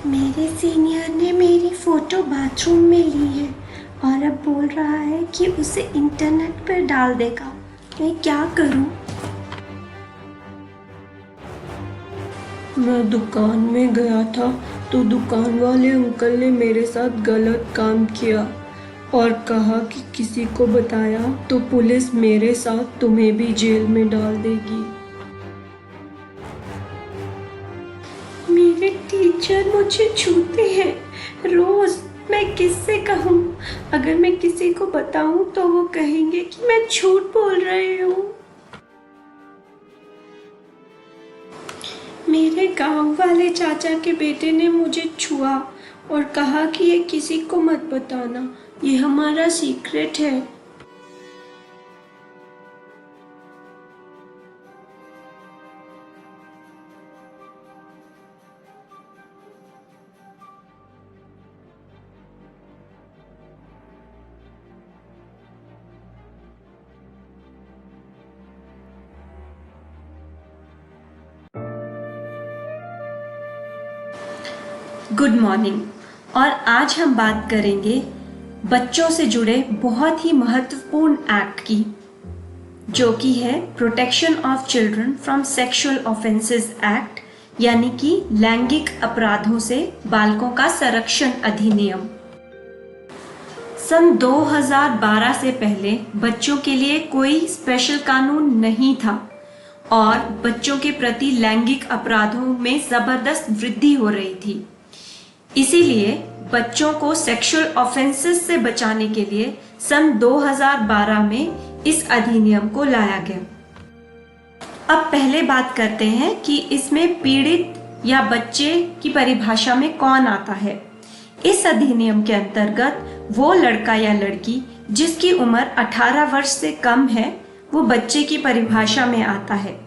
मेरे सीनियर ने मेरी फ़ोटो बाथरूम में ली है और अब बोल रहा है कि उसे इंटरनेट पर डाल देगा। मैं क्या करूं? मैं दुकान में गया था तो दुकान वाले अंकल ने मेरे साथ गलत काम किया और कहा कि किसी को बताया तो पुलिस मेरे साथ तुम्हें भी जेल में डाल देगी। मेरे टीचर मुझे छूते हैं रोज। मैं किससे कहूँ? अगर मैं किसी को बताऊं तो वो कहेंगे कि मैं झूठ बोल रही हूँ। मेरे गांव वाले चाचा के बेटे ने मुझे छुआ और कहा कि ये किसी को मत बताना, ये हमारा सीक्रेट है। Good morning. और आज हम बात करेंगे बच्चों से जुड़े बहुत ही महत्वपूर्ण एक्ट की, जो कि है protection of children from sexual offences act, यानी कि लैंगिक अपराधों से बालकों का संरक्षण अधिनियम। सन 2012 से पहले बच्चों के लिए कोई स्पेशल कानून नहीं था और बच्चों के प्रति लैंगिक अपराधों में जबरदस्त वृद्धि हो रही थी। इसीलिए बच्चों को सेक्सुअल ऑफेंसेस से बचाने के लिए सन 2012 में इस अधिनियम को लाया गया। अब पहले बात करते हैं कि इसमें पीड़ित या बच्चे की परिभाषा में कौन आता है। इस अधिनियम के अंतर्गत वो लड़का या लड़की जिसकी उम्र 18 वर्ष से कम है वो बच्चे की परिभाषा में आता है।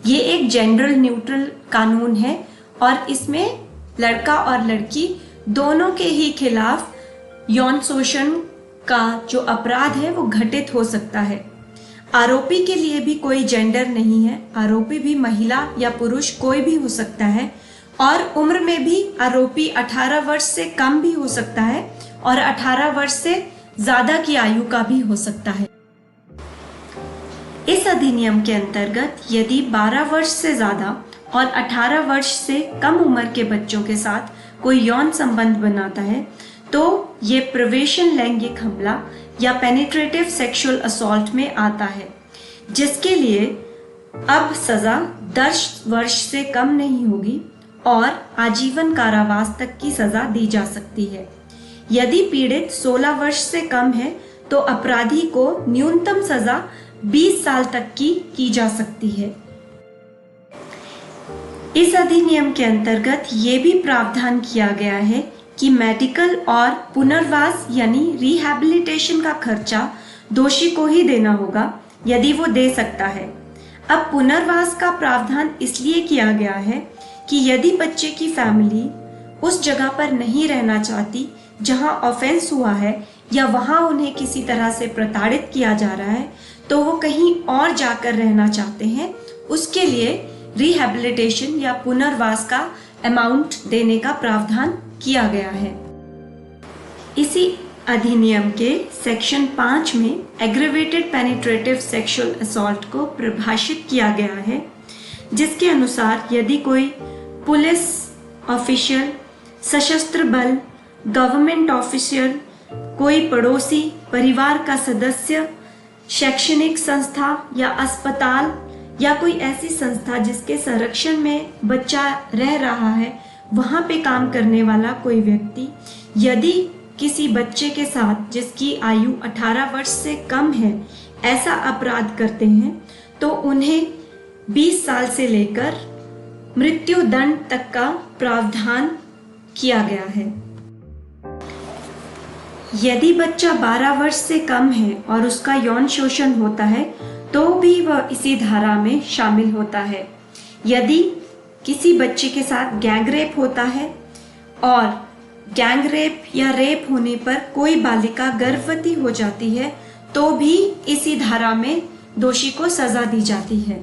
ये एक जेंडर न्यूट्रल कानून है और इसमें लड़का और लड़की दोनों के ही खिलाफ यौन शोषण का जो अपराध है वो घटित हो सकता है। आरोपी के लिए भी कोई जेंडर नहीं है, आरोपी भी महिला या पुरुष कोई भी हो सकता है और उम्र में भी आरोपी 18 वर्ष से कम भी हो सकता है और 18 वर्ष से ज्यादा की आयु का भी हो सकता है। इस अधिनियम के अंतर्गत यदि 12 वर्ष से ज्यादा और 18 वर्ष से कम उम्र के बच्चों के साथ कोई यौन संबंध बनाता है तो ये प्रवेशन लैंगिक हमला या पेनिट्रेटिव सेक्सुअल असॉल्ट में आता है, जिसके लिए अब सजा 10 वर्ष से कम नहीं होगी और आजीवन कारावास तक की सजा दी जा सकती है। यदि पीड़ित 16 वर्ष से कम है तो अपराधी को न्यूनतम सजा 20 साल तक की जा सकती है। इस अधिनियम के अंतर्गत ये भी प्रावधान किया गया है कि मेडिकल और पुनर्वास यानी रिहैबिलिटेशन का खर्चा दोषी को ही देना होगा यदि वो दे सकता है। अब पुनर्वास का प्रावधान इसलिए किया गया है कि यदि बच्चे की फैमिली उस जगह पर नहीं रहना चाहती जहां ऑफेंस हुआ है या वहां उन्हें किसी तरह से प्रताड़ित किया जा रहा है तो वो कहीं और जाकर रहना चाहते हैं, उसके लिए रिहैबिलिटेशन या पुनर्वास का अमाउंट देने का प्रावधान किया गया है। इसी अधिनियम के सेक्शन 5 में एग्रेवेटेड पेनिट्रेटिव सेक्सुअल असॉल्ट को परिभाषित किया गया है, जिसके अनुसार यदि कोई पुलिस ऑफिशियल, सशस्त्र बल, गवर्नमेंट ऑफिशियल, कोई पड़ोसी, परिवार का सदस्य, शैक्षणिक संस्था या अस्पताल या कोई ऐसी संस्था जिसके संरक्षण में बच्चा रह रहा है वहां पे काम करने वाला कोई व्यक्ति यदि किसी बच्चे के साथ जिसकी आयु 18 वर्ष से कम है ऐसा अपराध करते हैं तो उन्हें 20 साल से लेकर मृत्यु दंड तक का प्रावधान किया गया है। यदि बच्चा 12 वर्ष से कम है और उसका यौन शोषण होता है तो भी वह इसी धारा में शामिल होता है। यदि किसी बच्चे के साथ गैंग रेप होता है और गैंग रेप या रेप होने पर कोई बालिका गर्भवती हो जाती है तो भी इसी धारा में दोषी को सजा दी जाती है।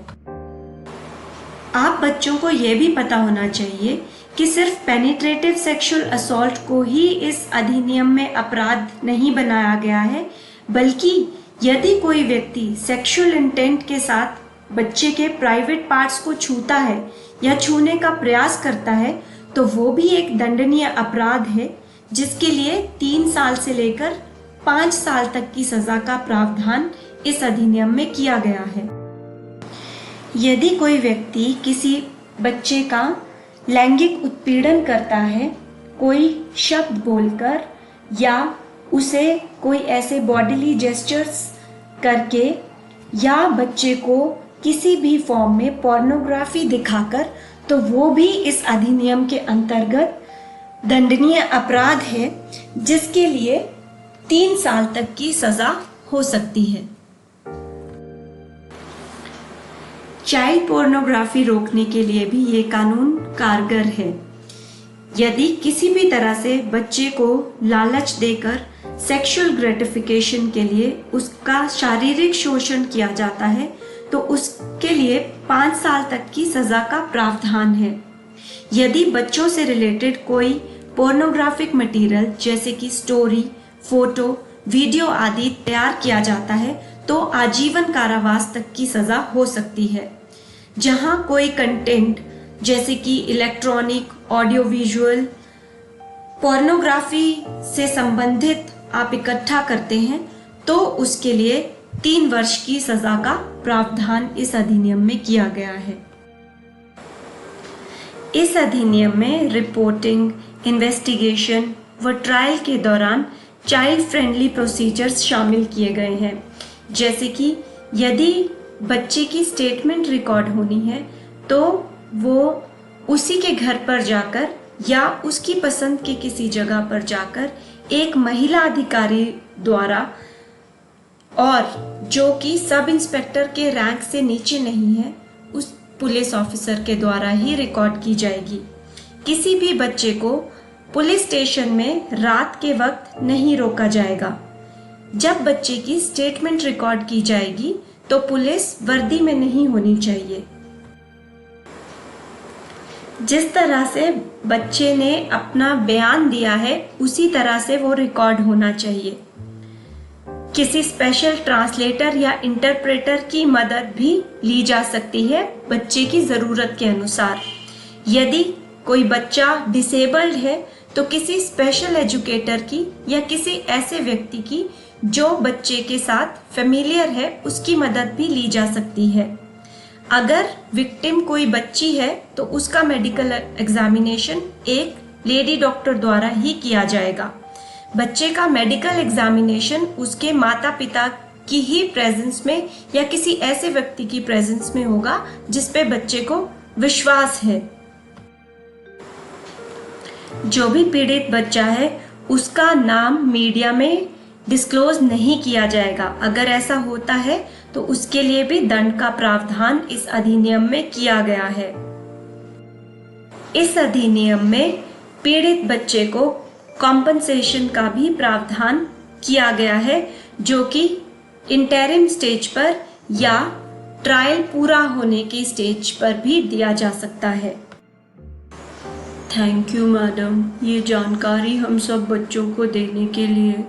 आप बच्चों को यह भी पता होना चाहिए कि सिर्फ पेनिट्रेटिव सेक्सुअल असॉल्ट को ही इस अधिनियम में अपराध नहीं बनाया गया है, बल्कि यदि कोई व्यक्ति सेक्सुअल इंटेंट के साथ बच्चे के प्राइवेट पार्ट्स को छूता है या छूने का प्रयास करता है तो वो भी एक दंडनीय अपराध है, जिसके लिए 3 साल से लेकर 5 साल तक की सजा का प्रावधान इस अधिनियम में किया गया है। यदि कोई व्यक्ति किसी बच्चे का लैंगिक उत्पीड़न करता है, कोई शब्द बोलकर या उसे कोई ऐसे बॉडीली जेस्चर्स करके या बच्चे को किसी भी फॉर्म में पोर्नोग्राफी दिखाकर, तो वो भी इस अधिनियम के अंतर्गत दंडनीय अपराध है, जिसके लिए 3 साल तक की सजा हो सकती है। चाइल्ड पोर्नोग्राफी रोकने के लिए भी ये कानून कारगर है। यदि किसी भी तरह से बच्चे को लालच देकर सेक्सुअल ग्रेटिफिकेशन के लिए उसका शारीरिक शोषण किया जाता है तो उसके लिए 5 साल तक की सजा का प्रावधान है। यदि बच्चों से रिलेटेड कोई पोर्नोग्राफिक मटेरियल जैसे कि स्टोरी, फोटो, वीडियो आदि तैयार किया जाता है तो आजीवन कारावास तक की सजा हो सकती है। जहां कोई कंटेंट जैसे कि इलेक्ट्रॉनिक, ऑडियो विजुअल, पोर्नोग्राफी से संबंधित आप इकट्ठा करते हैं तो उसके लिए 3 वर्ष की सजा का प्रावधान इस अधिनियम में किया गया है। इस अधिनियम में रिपोर्टिंग, इन्वेस्टिगेशन व ट्रायल के दौरान चाइल्ड फ्रेंडली प्रोसीजर्स शामिल किए गए हैं, जैसे कि यदि बच्चे की स्टेटमेंट रिकॉर्ड होनी है तो वो उसी के घर पर जाकर या उसकी पसंद के किसी जगह पर जाकर एक महिला अधिकारी द्वारा, और जो कि सब इंस्पेक्टर के रैंक से नीचे नहीं है, उस पुलिस ऑफिसर के द्वारा ही रिकॉर्ड की जाएगी। किसी भी बच्चे को पुलिस स्टेशन में रात के वक्त नहीं रोका जाएगा। जब बच्चे की स्टेटमेंट रिकॉर्ड की जाएगी तो पुलिस वर्दी में नहीं होनी चाहिए। जिस तरह से बच्चे ने अपना बयान दिया है उसी तरह से वो रिकॉर्ड होना चाहिए। किसी स्पेशल ट्रांसलेटर या इंटरप्रेटर की मदद भी ली जा सकती है बच्चे की ज़रूरत के अनुसार। यदि कोई बच्चा डिसेबल्ड है तो किसी स्पेशल एजुकेटर की या किसी ऐसे व्यक्ति की जो बच्चे के साथ फेमिलियर है उसकी मदद भी ली जा सकती है। अगर विक्टिम कोई बच्ची है तो उसका मेडिकल एग्जामिनेशन एक लेडी डॉक्टर द्वारा ही किया जाएगा। बच्चे का मेडिकल एग्जामिनेशन उसके माता पिता की ही प्रेजेंस में या किसी ऐसे व्यक्ति की प्रेजेंस में होगा जिस पे बच्चे को विश्वास है। जो भी पीड़ित बच्चा है उसका नाम मीडिया में डिस्क्लोज नहीं किया जाएगा। अगर ऐसा होता है तो उसके लिए भी दंड का प्रावधान इस अधिनियम में किया गया है। इस अधिनियम में पीड़ित बच्चे को कॉम्पनसेशन का भी प्रावधान किया गया है, जो कि इंटरिम स्टेज पर या ट्रायल पूरा होने की स्टेज पर भी दिया जा सकता है। थैंक यू मैडम, ये जानकारी हम सब बच्चों को देने के लिए।